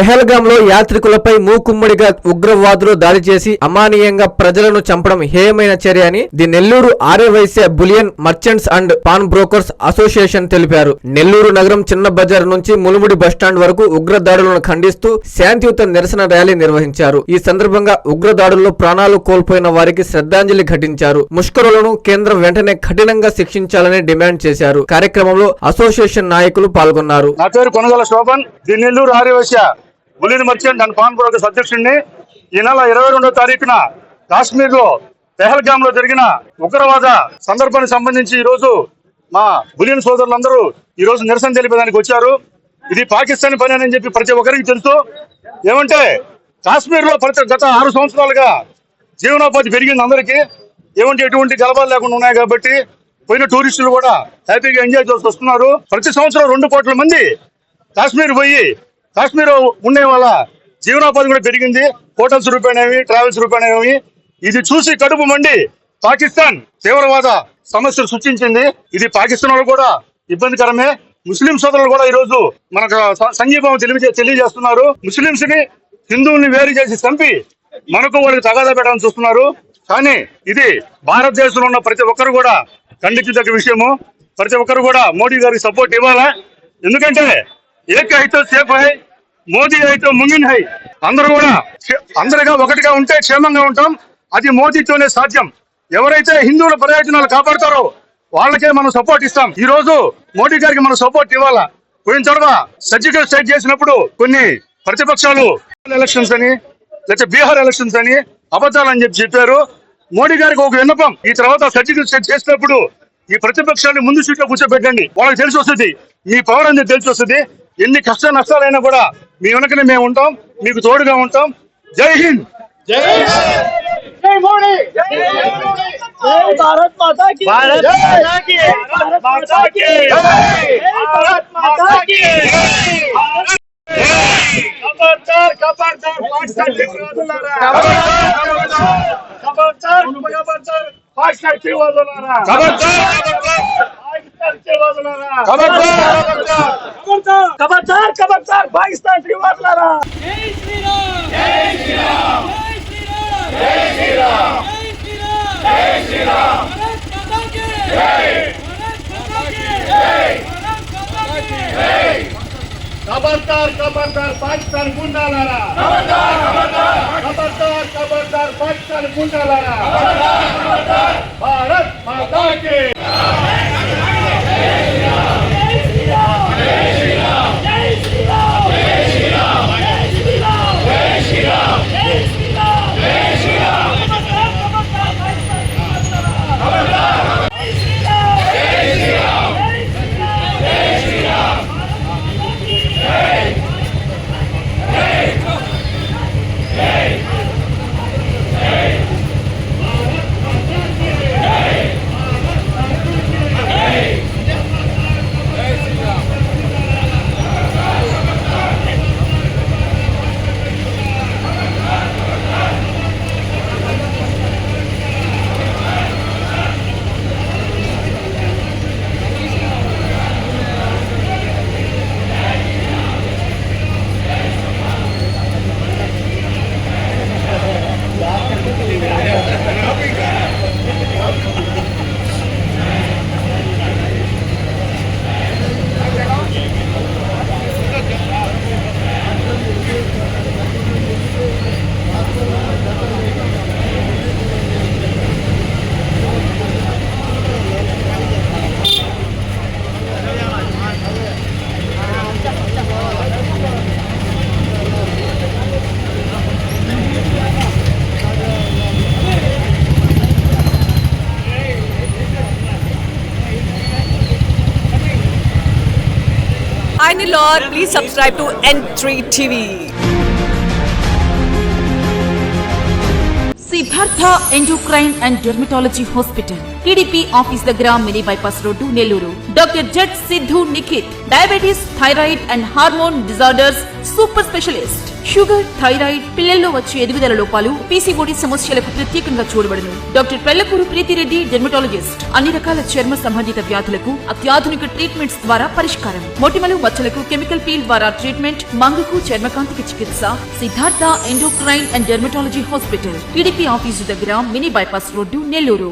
పెహల్గాంలో యాత్రికులపై మూకుమ్మడిగా ఉగ్రవాదులు దాడి చేసి అమానీయంగా ప్రజలను చంపడం హేయమైన చర్య అని the Nellore Aryavysya bullion merchants and pawn brokers association తెలిపారు. నెల్లూరు నగరం చిన్న బజార్ నుంచి ములుముడి బస్టాండ్ వరకు ఉగ్రదాడులను ఖండిస్తూ శాంతియుత నిరసన ర్యాలీ నిర్వహించారు. ఈ సందర్భంగా ఉగ్రదాడుల్లో ప్రాణాలు కోల్పోయిన వారికి శ్రద్ధాంజలి ఘటించారు. ముష్కరులను కేంద్రం వెంటనే కఠినంగా శిక్షించాలని డిమాండ్ చేశారు. కార్యక్రమంలో అసోసియేషన్ నాయకులు పాల్గొన్నారు. నా పేరు Konagala Shobhan, the Nellore Aryavysya bullion merchant and pawn brokers అధ్యక్షుడిని. ఈ నెల 22వ తారీఖున కాశ్మీర్ లో పెహల్గామ్ లో జరిగిన ఉగ్రవాద సందర్భానికి సంబంధించి ఈ రోజు మా బులియన్ సోదరులందరూ ఈ రోజు నిరసన తెలిపేదానికి వచ్చారు. ఇది పాకిస్తాన్ పని అని చెప్పి ప్రతి ఒక్కరికి తెలుసు. ఏమంటే కాశ్మీర్ లో గత 6 సంవత్సరాలుగా జీవనోపాధి పెరిగింది అందరికీ. ఏమంటే ఎటువంటి గలబాలు లేకుండా ఉన్నాయి కాబట్టి పోయిన టూరిస్టులు కూడా హ్యాపీగా ఎంజాయ్ చేసి వస్తున్నారు. ప్రతి సంవత్సరం 2 కోట్ల మంది కాశ్మీర్ పోయి కాశ్మీర్ ఉండే వాళ్ళ జీవనోపాధి కూడా పెరిగింది. హోటల్స్ రూపాయనేవి, ట్రావెల్స్ రూపాయనేవి. ఇది చూసి కడుపు మండి పాకిస్తాన్ తీవ్రవాద సమస్యలు సృష్టించింది. ఇది పాకిస్తాన్ వాళ్ళు కూడా ఇబ్బందికరమే. ముస్లిం సోదరులు కూడా ఈ రోజు మనకు సంఘీభావం తెలియజేస్తున్నారు. ముస్లింస్ ని హిందువుల్ని వేరు చేసి చంపి మనకు వాళ్ళకి తగాదా పెట్టాలని చూస్తున్నారు. కానీ ఇది భారతదేశంలో ఉన్న ప్రతి ఒక్కరు కూడా ఖండించదగ్గ విషయము. ప్రతి ఒక్కరు కూడా మోడీ గారికి సపోర్ట్ ఇవ్వాలా. ఎందుకంటే ఏక హైతో సేఫ్ హై, మోదీ హైతో ముంగిన్ హై. అందరుగా ఒకటిగా ఉంటే క్షేమంగా ఉంటాం. అది మోదీతోనే సాధ్యం. ఎవరైతే హిందువుల ప్రయోజనాలు కాపాడతారో వాళ్ళకే మనం సపోర్ట్ ఇస్తాం. ఈ రోజు మోడీ గారికి మనం సపోర్ట్ ఇవ్వాలా. పోయిన తర్వాత సర్జికల్ స్ట్రైక్ చేసినప్పుడు కొన్ని ప్రతిపక్షాలు ఎలక్షన్స్ అని లేకపోతే బీహార్ ఎలక్షన్స్ అని అబద్ధాలని చెప్పారు. మోడీ గారికి ఒక విన్నపం, ఈ తర్వాత సర్జికల్ స్ట్రైక్ చేసినప్పుడు ఈ ప్రతిపక్షాన్ని ముందు సీట్లో కూర్చోబెట్టండి. వాళ్ళకి తెలిసి వస్తుంది, మీ పవర్ అనేది తెలిసి వస్తుంది. ఎన్ని కష్ట నష్టాలైనా కూడా మీ వెనకనే మేము ఉంటాం, మీకు తోడుగా ఉంటాం. జై హింద్, జై మోడీ, జై భారత్ మాతా కీ, భారత్ మాతా కీ, భారత్ మాతా కీ, భారత్ మాతా కీ. ఖబర్దార్ ఖబర్దార్ పాకిస్తాన్ తీవ్రవాదులారా, ఖబర్దార్ ఖబర్దార్ పాకిస్తాన్ తీవ్రవాదులారా, ఖబర్దార్ ఖబర్దార్ పాకిస్తాన్ తీవ్రవాదులారా. జై శ్రీరామ్, జై శ్రీరామ్, జై శ్రీరామ్, జై శ్రీరామ్, జై శ్రీరామ్. భారత్ మాతా కీ జై, భారత్ మాతా కీ జై, భారత్ మాతా కీ జై. ఖబర్దార్ ఖబర్దార్ పాకిస్తాన్ గుండాలారా, ఖబర్దార్ ఖబర్దార్, ఖబర్దార్ ఖబర్దార్ పాకిస్తాన్ గుండాలారా, ఖబర్దార్ ఖబర్దార్. భారత్ మాతా key. Hi Lord, please subscribe to N3 TV. Siddhartha Endocrine and Dermatology Hospital, TDP Office Dagra, Mini Bypass Road to Nelluru. Dr. Jet Sidhu Nikit, Diabetes, Thyroid and Hormone Disorders Super Specialist. Sugar, thyroid, పిల్లల్లో వచ్చే ఎదుగుదల లోపాలు, PCOD సమస్యలకు ప్రత్యేకంగా చూడబడును. Doctor Pellakuru Preethi Reddy, dermatologist. అన్ని రకాల చర్మ సంబంధిత వ్యాధులకు అత్యాధునిక ట్రీట్మెంట్స్ ద్వారా పరిష్కారం. మొటిమలు, మచ్చలకు కెమికల్ పీల్ ద్వారా ట్రీట్మెంట్, మంగుకు, చర్మకాంతికి చికిత్స. Siddhartha endocrine and dermatology hospital, TDP office దగ్గర, మినీ బైపాస్ రోడ్డు, నెల్లూరు.